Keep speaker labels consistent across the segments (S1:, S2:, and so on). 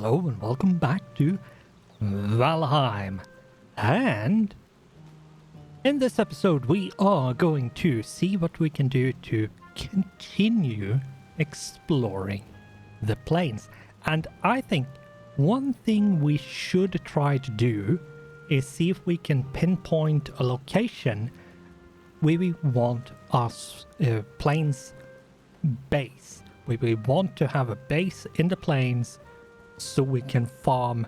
S1: Hello and welcome back to Valheim. And in this episode we are going to see what we can do to continue exploring the plains. And I think one thing we should try to do is see if we can pinpoint a location where we want our plains base. Where we want to have a base in the plains so we can farm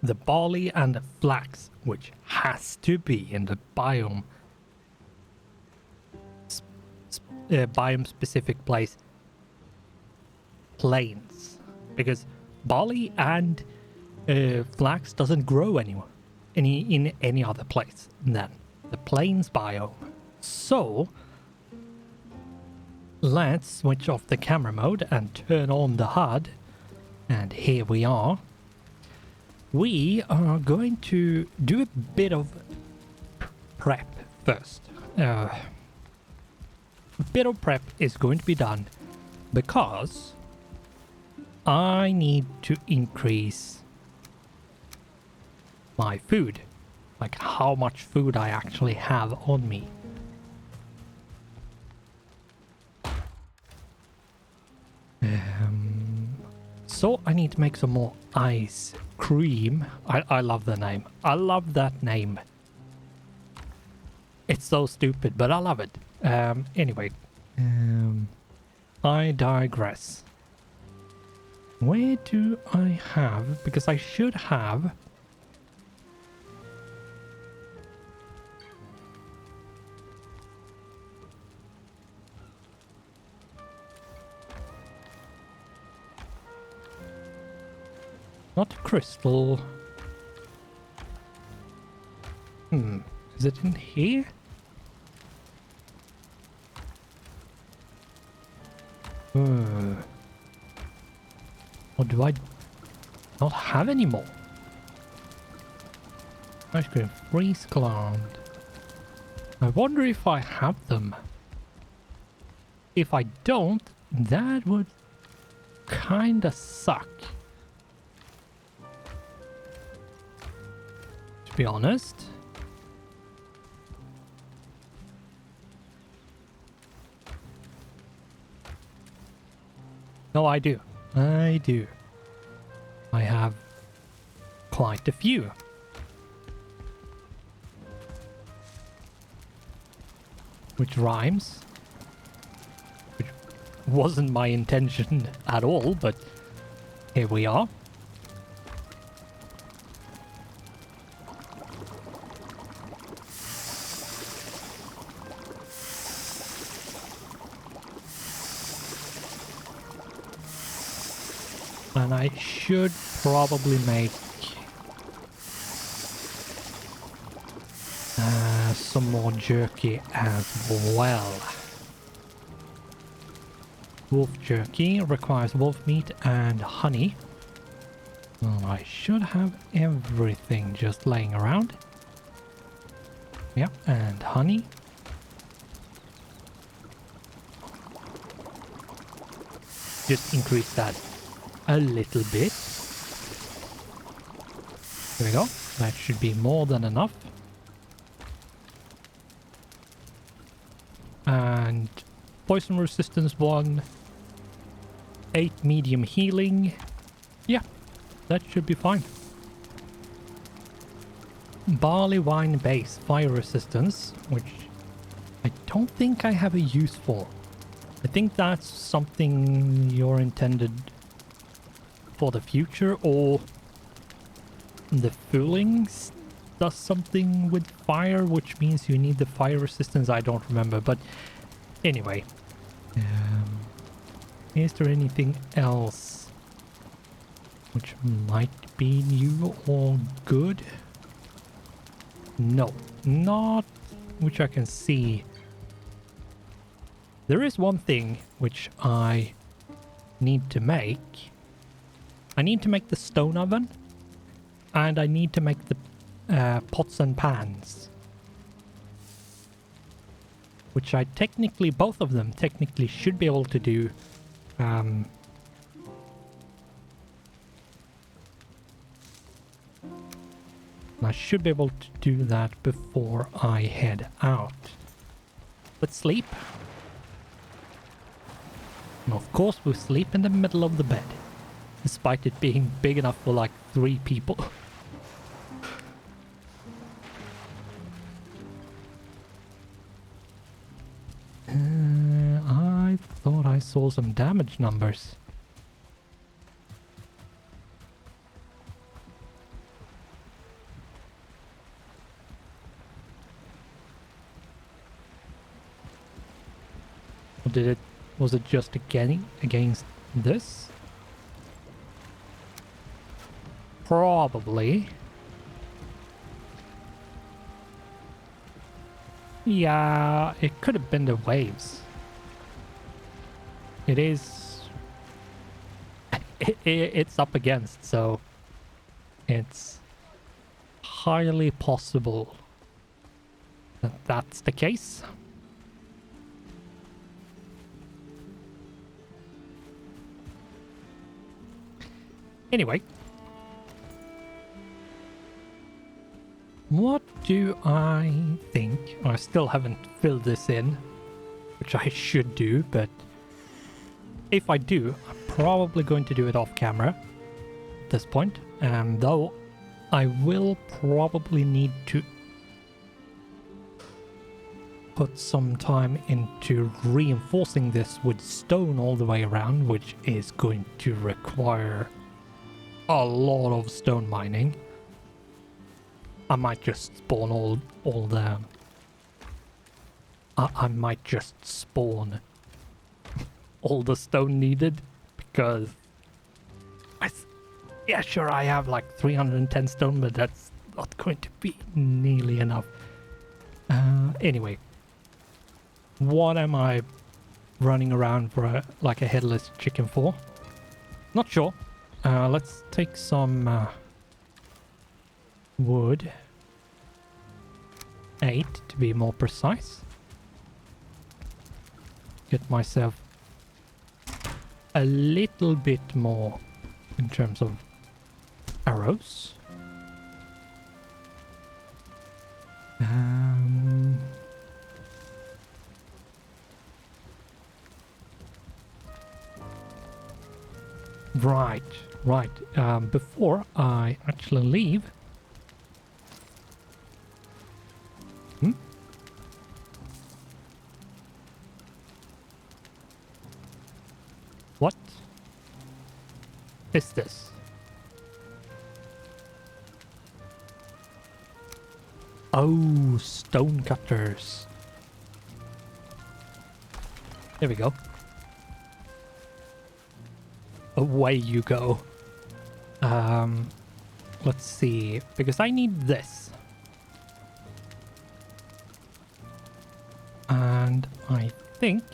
S1: the barley and the flax, which has to be in the biome specific place, plains, because barley and flax doesn't grow anywhere in any other place than the plains biome. So let's switch off the camera mode and turn on the HUD. And here we are. We are going to do a bit of prep first. A bit of prep is going to be done because I need to increase my food. Like how much food I actually have on me. So I need to make some more ice cream. I love the name. I love that name. It's so stupid, but I love it. Anyway. I digress. Where do I have... Because I should have... Not crystal. Is it in here? Or do I not have any more? Ice cream, freeze gland. I wonder if I have them. If I don't, that would kinda suck. Be honest. No, I do. I do. I have quite a few. Which rhymes. Which wasn't my intention at all, but here we are. And I should probably make some more jerky as well. Wolf jerky requires wolf meat and honey. Well, I should have everything just laying around. Yeah, and honey. Just increase that a little bit. There we go. That should be more than enough. And poison resistance 1. 8 medium healing. Yeah, that should be fine. Barley wine base fire resistance, which I don't think I have a use for. I think that's something you're intended for the future, or the foolings does something with fire, which means you need the fire resistance. I don't remember, but anyway. Is there anything else which might be new or good? No, not which I can see. There is one thing which I need to make. I need to make the stone oven, and I need to make the pots and pans. Which I technically, both of them technically should be able to do I should be able to do that before I head out. Let's sleep. And of course we sleep in the middle of the bed. Despite it being big enough for like 3 people. I thought I saw some damage numbers. Or was it just against this? Probably. Yeah, it could have been the waves. It is... It's up against, so... It's highly possible that that's the case. Anyway. What do I think? I still haven't filled this in, which I should do, but if I do, I'm probably going to do it off camera at this point. And though I will probably need to put some time into reinforcing this with stone all the way around, which is going to require a lot of stone mining. I might just spawn all the... I might just spawn all the stone needed, because... yeah, sure, I have like 310 stone, but that's not going to be nearly enough. Anyway. What am I running around for like a headless chicken for? Not sure. Let's take some... wood. 8 to be more precise. Get myself a little bit more in terms of arrows. Right. Before I actually leave, what is this? Oh, stone cutters. There we go. Away you go. Let's see, because I need this. And I think...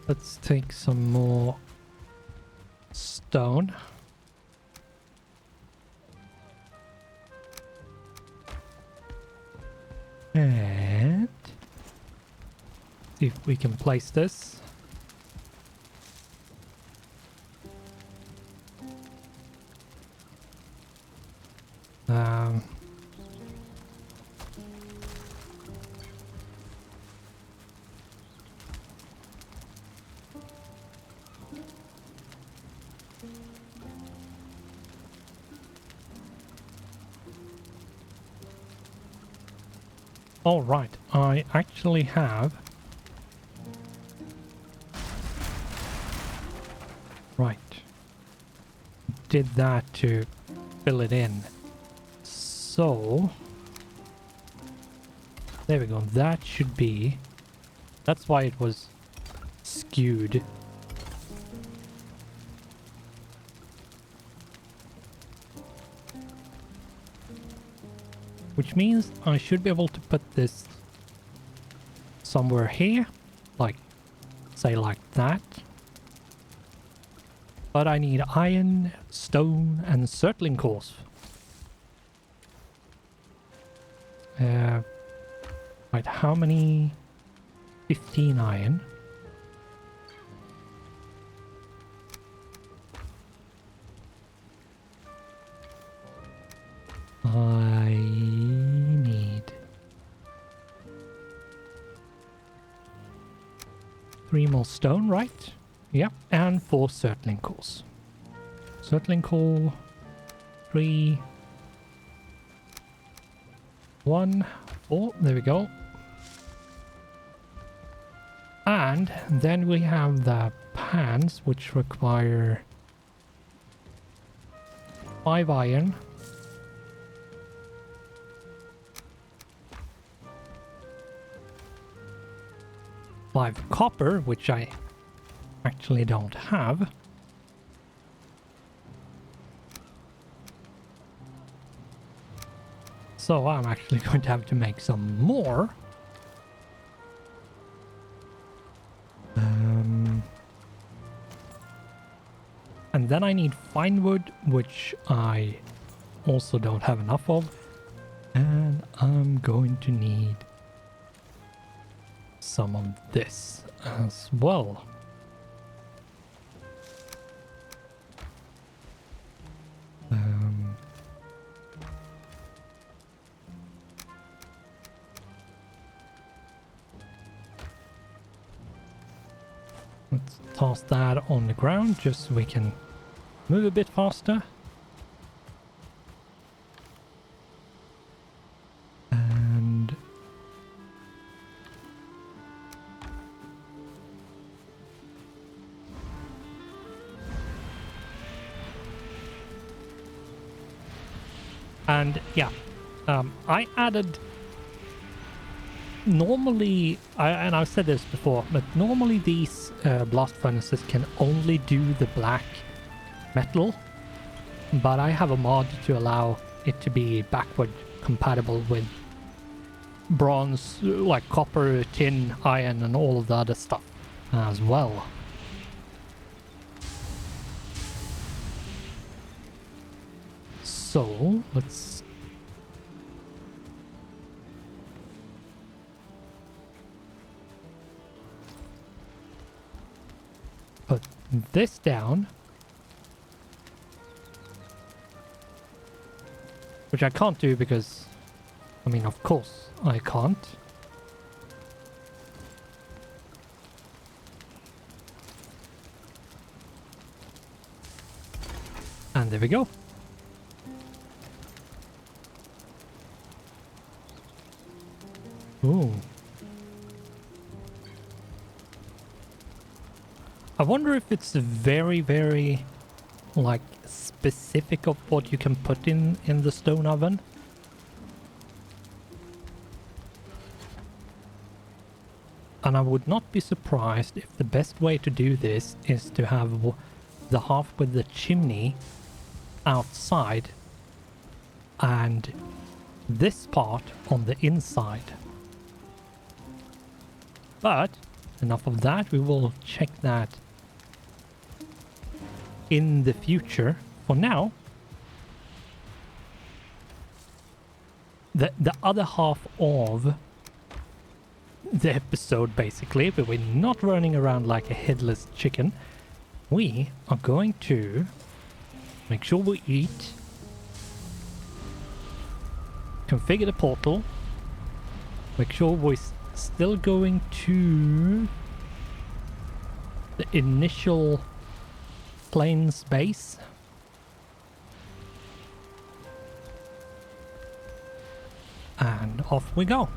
S1: let's take some more stone. And see if we can place this. All right, I actually have... Right. Did that to fill it in. So... there we go, that should be... that's why it was skewed. Which means I should be able to put this somewhere here, like, say like that. But I need iron, stone, and circling cores Right, how many? 15 iron. I need 3 more stone, right? Yep, and 4 surtling cores. Surtling core, 3, 1, 4, there we go. And then we have the pans, which require 5 iron. 5 copper, which I actually don't have. So I'm actually going to have to make some more. And then I need fine wood, which I also don't have enough of. And I'm going to need some of this as well. Let's toss that on the ground just so we can move a bit faster. And yeah, I added normally, and I've said this before, but normally these blast furnaces can only do the black metal, but I have a mod to allow it to be backward compatible with bronze, like copper, tin, iron, and all of the other stuff as well. So let's put this down, which I can't do because, I mean, of course I can't. And there we go. Ooh. I wonder if it's very, very, like, specific of what you can put in the stone oven. And I would not be surprised if the best way to do this is to have the half with the chimney outside and this part on the inside. But enough of that, we will check that in the future. For now, the other half of the episode, basically, but we're not running around like a headless chicken. We are going to make sure we eat, configure the portal, make sure we're still going to the initial plains base. And off we go.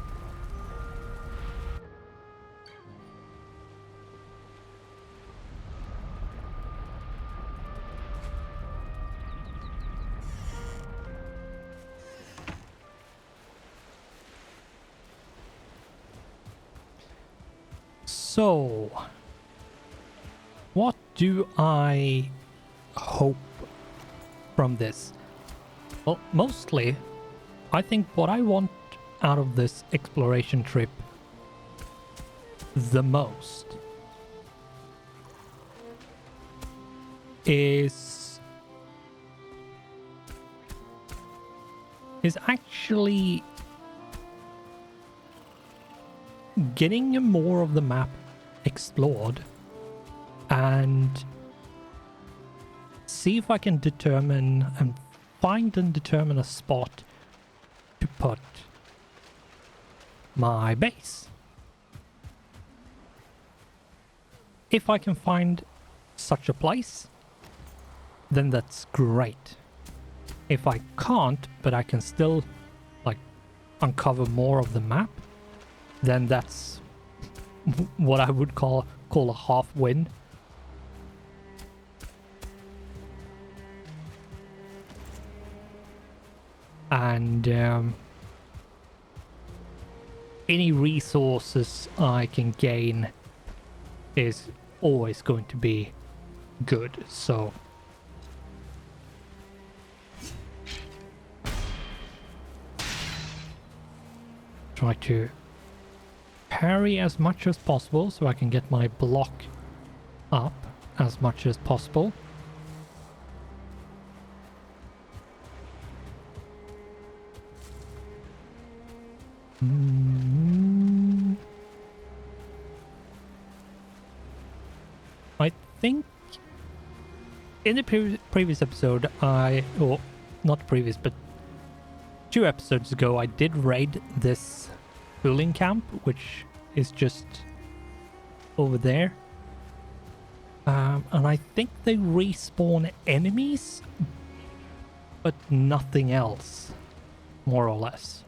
S1: So, what do I hope from this? Well, mostly, I think what I want out of this exploration trip the most is actually getting more of the map explored and see if I can determine and find and determine a spot to put my base. If I can find such a place, then that's great. If I can't, but I can still like uncover more of the map, then that's what I would call a half win. And any resources I can gain is always going to be good, so try to parry as much as possible so I can get my block up as much as possible. I think in the previous episode or not previous, but 2 episodes ago, I did raid this building camp, which is just over there. And I think they respawn enemies, but nothing else, more or less.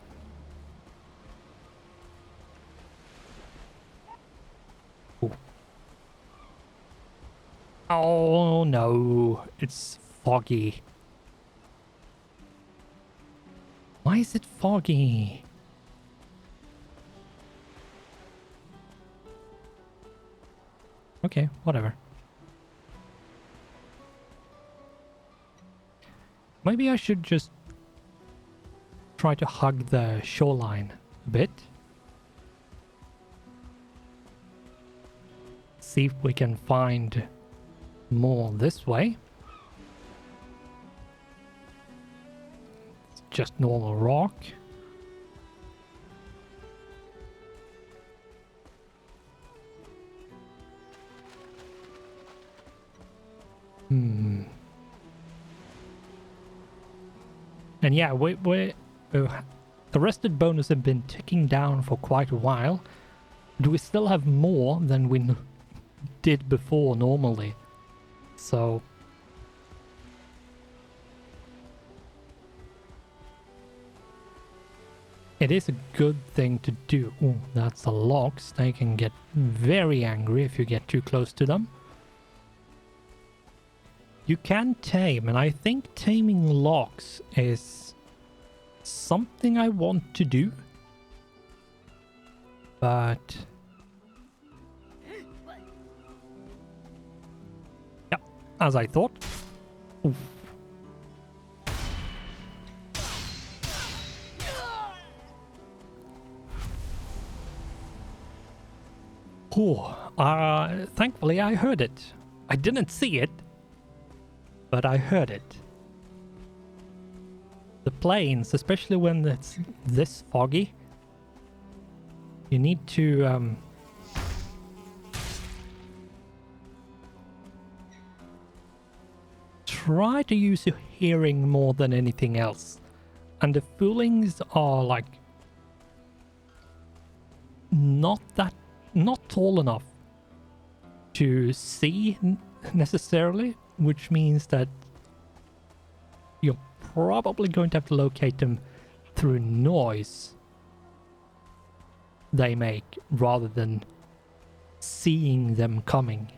S1: Ooh. Oh no, it's Foggy. Why is it Foggy? Okay, whatever. Maybe I should just try to hug the shoreline a bit. See if we can find more this way. It's just normal rock. And yeah, the rested bonus have been ticking down for quite a while. Do we still have more than we did before normally? So it is a good thing to do. Ooh, that's a lox. They can get very angry if you get too close to them. You can tame, and I think taming lox is something I want to do. But yeah, as I thought. Oof. Thankfully I heard it. I didn't see it, but I heard it. The plains, especially when it's this foggy, you need to try to use your hearing more than anything else. And the foolings are like not tall enough to see necessarily, which means that you're probably going to have to locate them through noise they make rather than seeing them coming.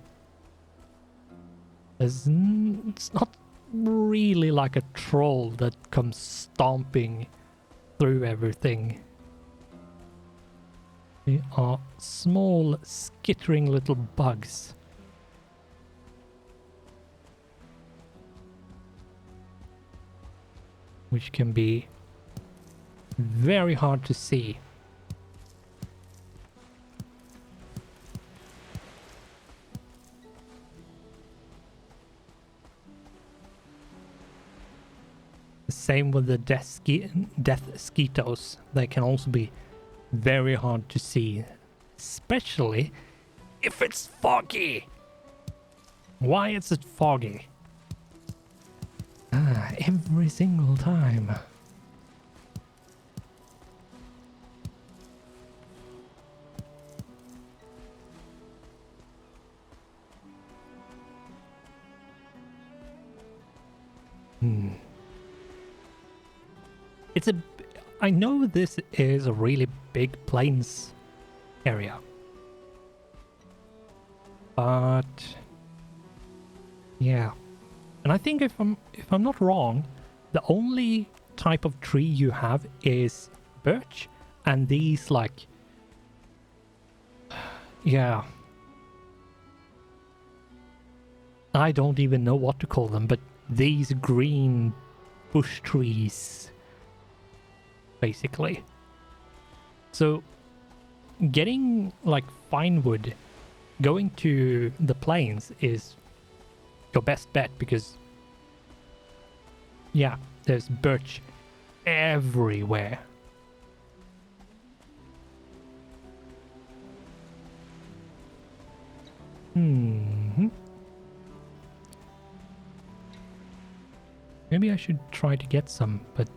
S1: It's not really like a troll that comes stomping through everything. They are small, skittering little bugs. Which can be very hard to see. The same with the death skeetos. They can also be very hard to see. Especially if it's foggy. Why is it foggy? Every single time. I know this is a really big plains area. But yeah. And I think if I'm not wrong, the only type of tree you have is birch, and these like yeah. I don't even know what to call them, but these green bush trees basically. So getting like fine wood going to the plains is your best bet, because yeah, there's birch everywhere. Maybe I should try to get some, but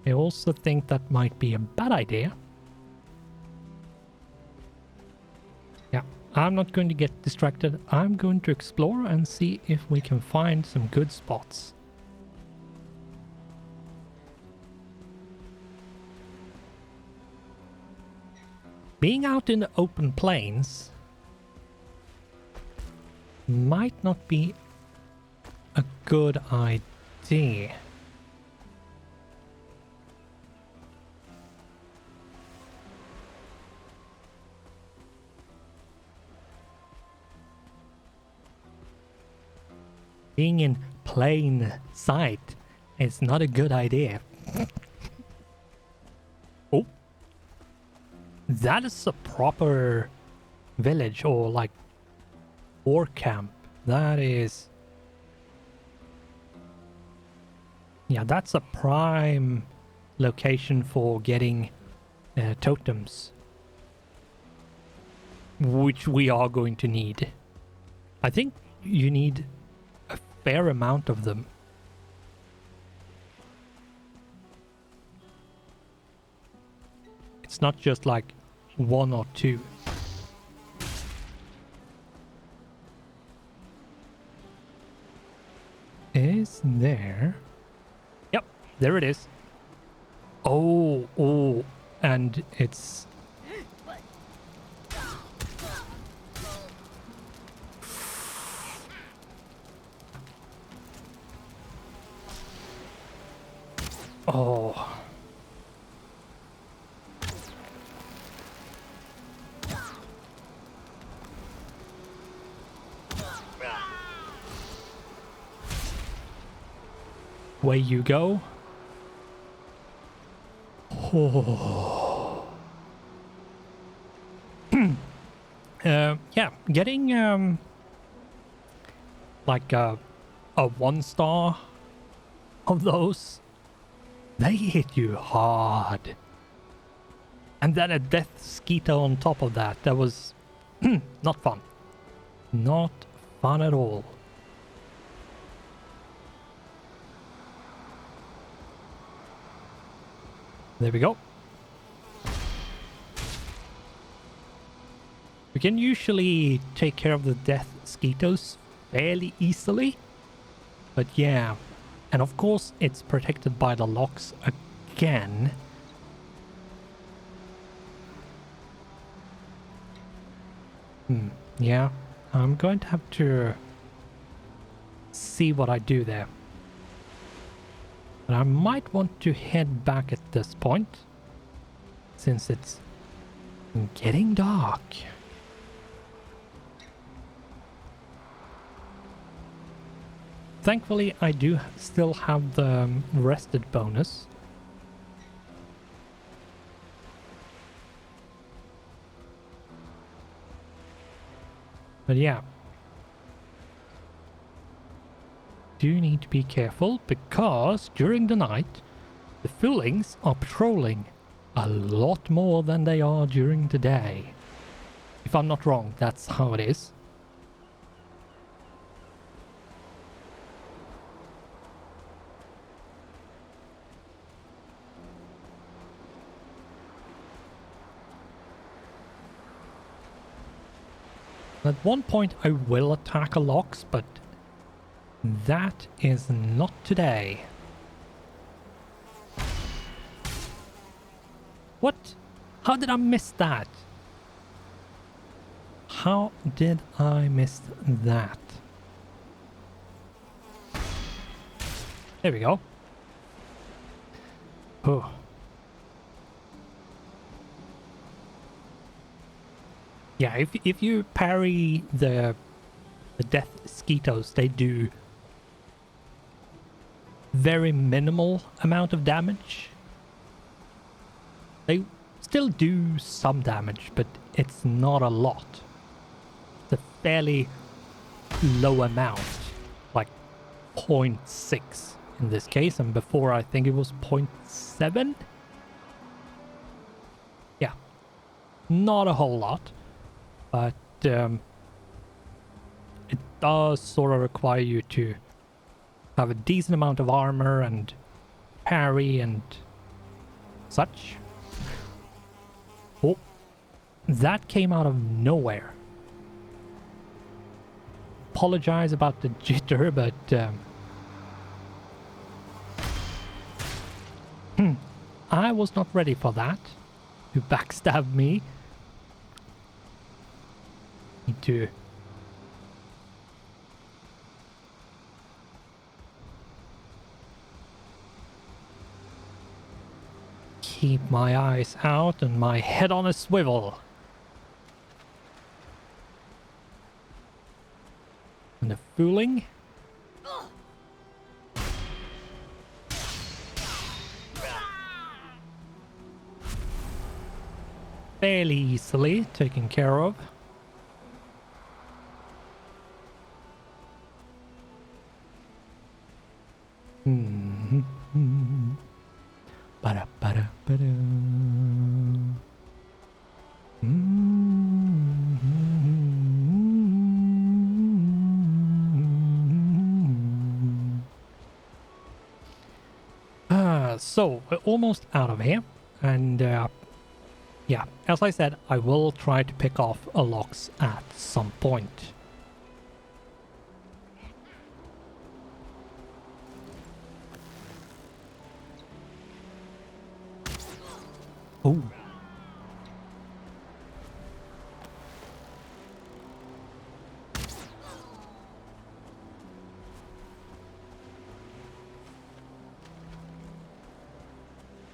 S1: I also think that might be a bad idea. Yeah, I'm not going to get distracted. I'm going to explore and see if we can find some good spots. Being out in the open plains might not be a good idea. Being in plain sight is not a good idea. Oh, that is a proper village, or like war camp. That is, yeah, that's a prime location for getting totems, which we are going to need. I think you need a fair amount of them. It's not just like one or two. Is there? Yep, there it is. Oh, and it's... Oh. Way you go. Oh. Yeah, getting like a 1-star of those, they hit you hard. And then a death skeeter on top of that. That was not fun. Not fun at all. There we go. We can usually take care of the death skeeters fairly easily. But yeah. And of course it's protected by the locks again. Yeah. I'm going to have to see what I do there. But I might want to head back at this point, since it's getting dark. Thankfully, I do still have the rested bonus. But yeah. Do need to be careful, because during the night the Foolings are patrolling a lot more than they are during the day. If I'm not wrong, that's how it is. At one point I will attack a lox, but that is not today. What? How did I miss that? How did I miss that? There we go. Oh. Yeah, if you parry the death skeetos, they do very minimal amount of damage. They still do some damage, but it's not a lot. It's a fairly low amount, like 0.6 in this case, and before I think it was 0.7. Yeah, not a whole lot. But it does sort of require you to have a decent amount of armor and parry and such. Oh, that came out of nowhere. Apologize about the jitter, but I was not ready for that. You backstabbed me. Need to keep my eyes out and my head on a swivel. And the fooling. Fairly easily taken care of. So we're almost out of here, and yeah, as I said, I will try to pick off a lox at some point. Oh.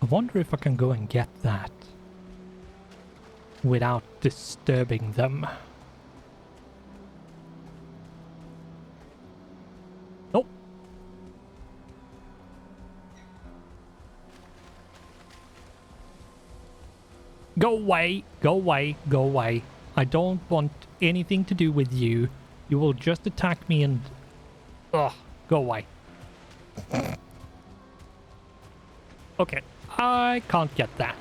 S1: I wonder if I can go and get that without disturbing them. Nope. Go away, go away, go away. I don't want anything to do with you. You will just attack me and... Ugh, go away. Okay, I can't get that.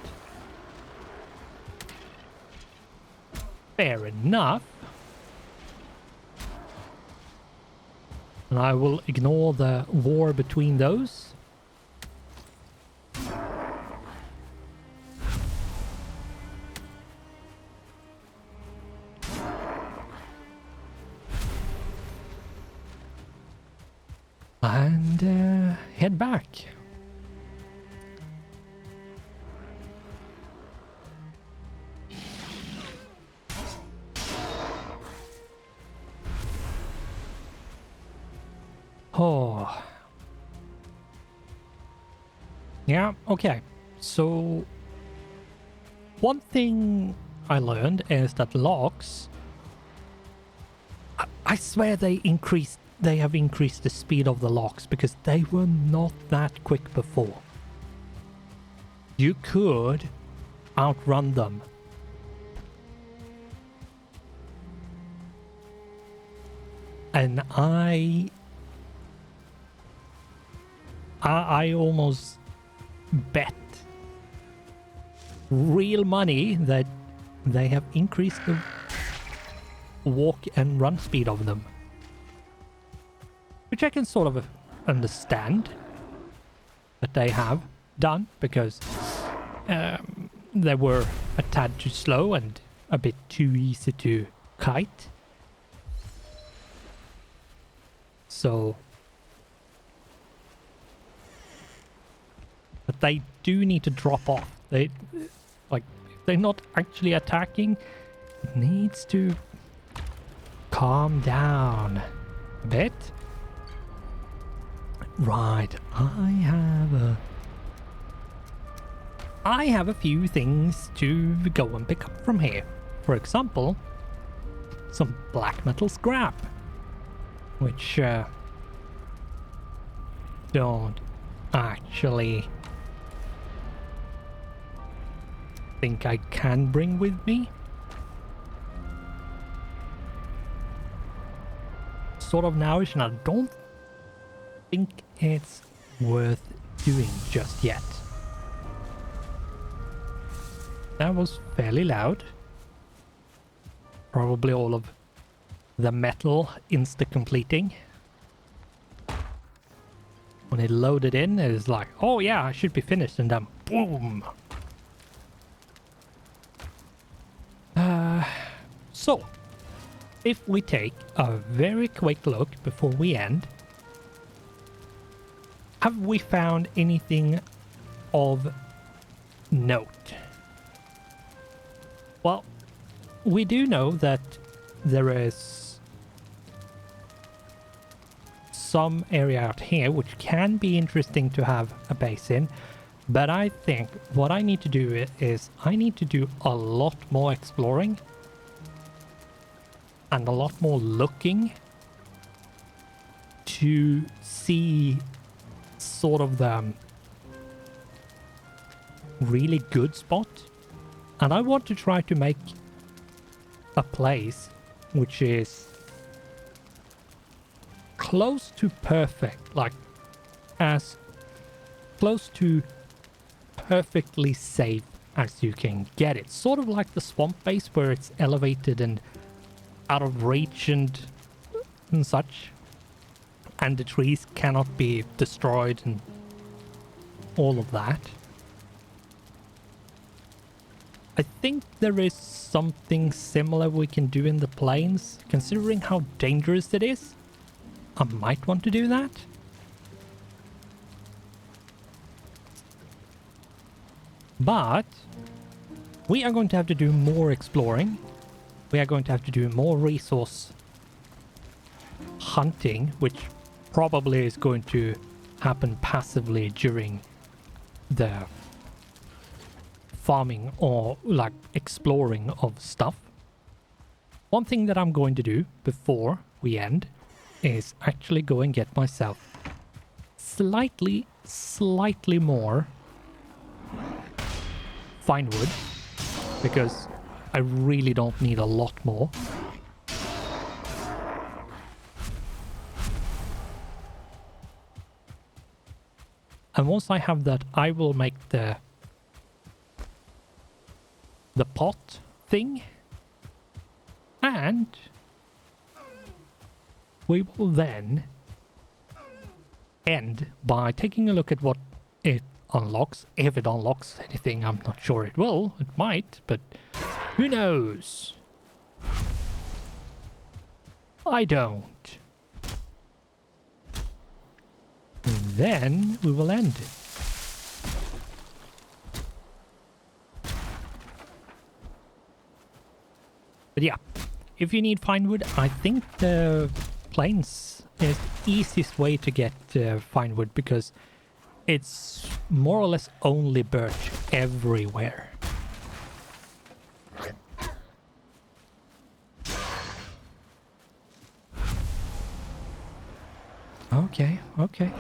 S1: Fair enough. And I will ignore the war between those. And head back. Oh. Yeah, okay. So one thing I learned is that logs, I swear they have increased the speed of the logs because they were not that quick before. You could outrun them. And I almost bet real money that they have increased the walk and run speed of them. Which I can sort of understand that they have done, because they were a tad too slow and a bit too easy to kite. So, but they do need to drop off. They, like, if they're not actually attacking, it needs to calm down a bit. Right, I have a few things to go and pick up from here. For example, some black metal scrap, which don't actually think I can bring with me. Sort of nowish, and I don't think it's worth doing just yet. That was fairly loud. Probably all of the metal insta-completing. When it loaded in, it was like, oh yeah, I should be finished, and then boom! So, if we take a very quick look before we end, have we found anything of note? Well, we do know that there is some area out here which can be interesting to have a base in, but I think what I need to do is I need to do a lot more exploring and a lot more looking to see sort of the really good spot. And I want to try to make a place which is close to perfect, like as close to perfectly safe as you can get it. Sort of like the swamp base where it's elevated and out of reach and such. And the trees cannot be destroyed and all of that. I think there is something similar we can do in the plains. Considering how dangerous it is, I might want to do that. But we are going to have to do more exploring. We are going to have to do more resource hunting, which probably is going to happen passively during the farming or like exploring of stuff. One thing that I'm going to do before we end is actually go and get myself slightly more fine wood, because I really don't need a lot more. And once I have that, I will make the pot thing, and we will then end by taking a look at what it unlocks. If it unlocks anything, I'm not sure it will. It might, but who knows? I don't. And then we will end. But yeah, if you need fine wood, I think the plains is the easiest way to get fine wood, because it's more or less only birch everywhere. Okay, okay.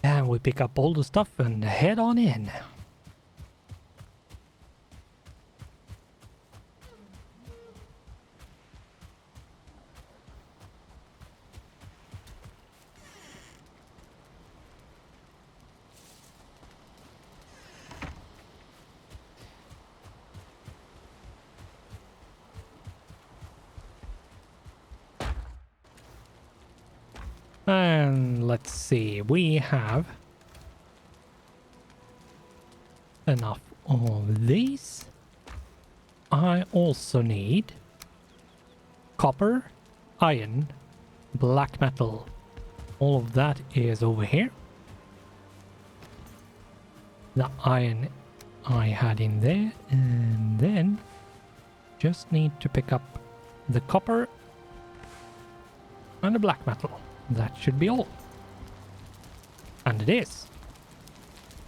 S1: And we pick up all the stuff and head on in. And let's see, we have enough of these. I also need copper, iron, black metal. All of that is over here. The iron I had in there, and then just need to pick up the copper and the black metal. That should be all. And it is.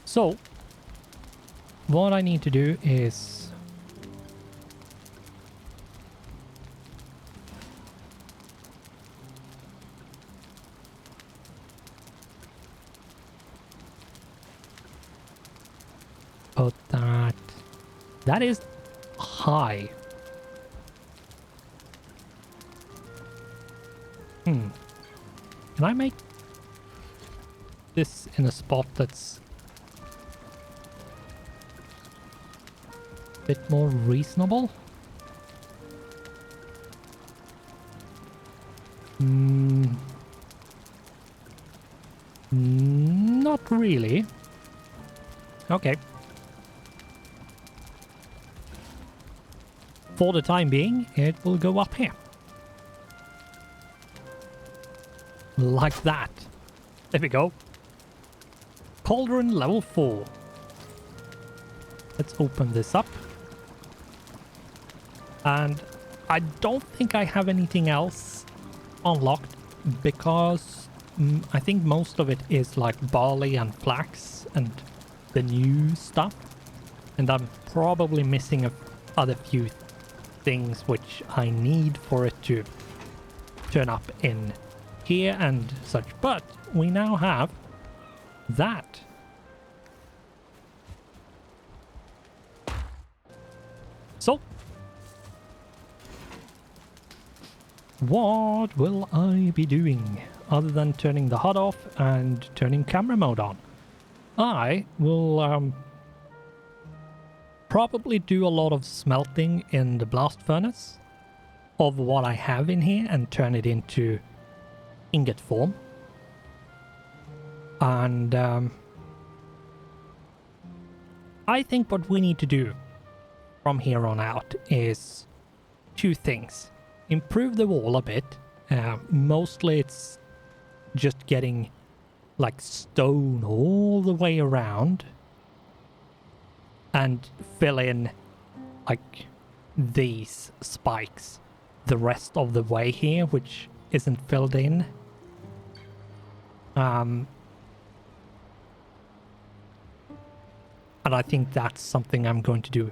S1: So what I need to do is put that is high. Can I make this in a spot that's a bit more reasonable? Not really. Okay. For the time being, it will go up here. Like that. There we go. Cauldron level 4. Let's open this up. And I don't think I have anything else unlocked because I think most of it is like barley and flax and the new stuff. And I'm probably missing other few things which I need for it to turn up in here and such, but we now have that. So what will I be doing other than turning the HUD off and turning camera mode on? I will probably do a lot of smelting in the blast furnace of what I have in here and turn it into ingot form. And I think what we need to do from here on out is two things. Improve the wall a bit. Mostly it's just getting like stone all the way around and fill in like these spikes the rest of the way here, which isn't filled in. And I think that's something I'm going to do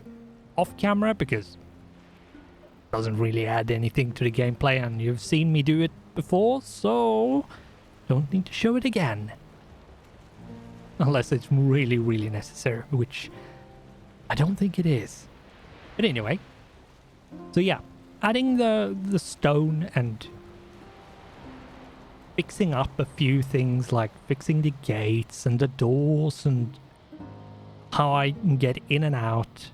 S1: off camera because it doesn't really add anything to the gameplay and you've seen me do it before, so don't need to show it again. Unless it's really, really necessary, which I don't think it is. But anyway, so yeah, adding the stone and fixing up a few things like fixing the gates and the doors and how I can get in and out.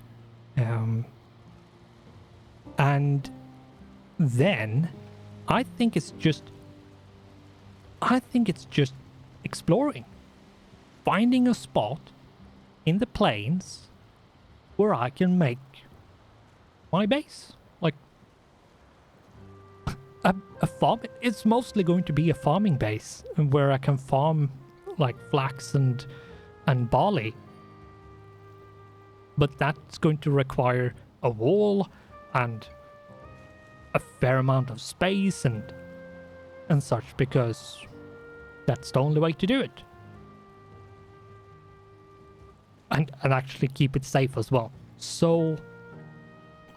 S1: And then I think it's just exploring, finding a spot in the plains where I can make my base. Like a farm. It's mostly going to be a farming base where I can farm like flax and barley. But that's going to require a wall and a fair amount of space and such, because that's the only way to do it. And actually keep it safe as well. So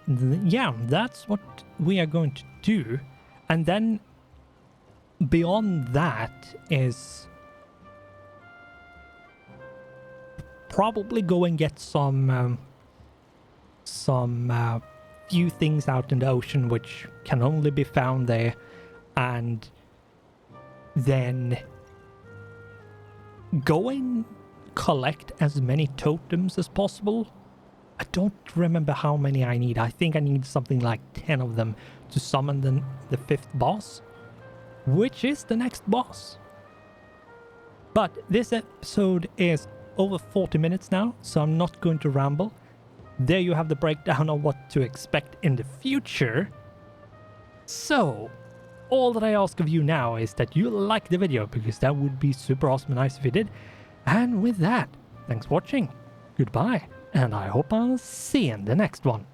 S1: yeah, that's what we are going to do. And then beyond that is probably go and get some few things out in the ocean which can only be found there, and then go and collect as many totems as possible. I don't remember how many I need. I think I need something like 10 of them to summon the 5th boss, which is the next boss. But this episode is over 40 minutes now, so I'm not going to ramble. There you have the breakdown of what to expect in the future. So, all that I ask of you now is that you like the video, because that would be super awesome and nice if you did. And with that, thanks for watching, goodbye, and I hope I'll see you in the next one.